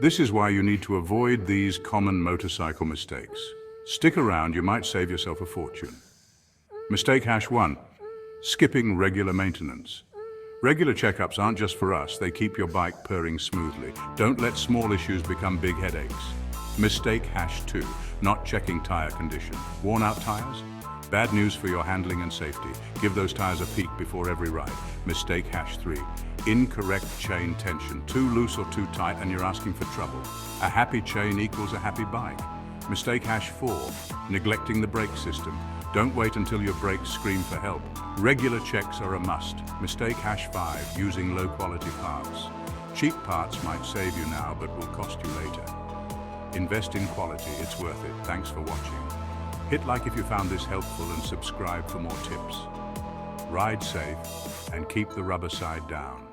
This is why you need to avoid these common motorcycle mistakes. Stick around, you might save yourself a fortune. Mistake hash 1. Skipping regular maintenance. Regular checkups aren't just for us, they keep your bike purring smoothly. Don't let small issues become big headaches. Mistake hash 2. Not checking tire condition. Worn out tires? Bad news for your handling and safety. Give those tires a peek before every ride. Mistake hash 3. Incorrect chain tension. Too loose or too tight and you're asking for trouble. A happy chain equals a happy bike. Mistake hash 4. Neglecting the brake system. Don't wait until your brakes scream for help. Regular checks are a must. Mistake hash 5. Using low quality parts. Cheap parts might save you now but will cost you later. Invest in quality, it's worth it. Thanks for watching. Hit like if you found this helpful and subscribe for more tips. Ride safe and keep the rubber side down.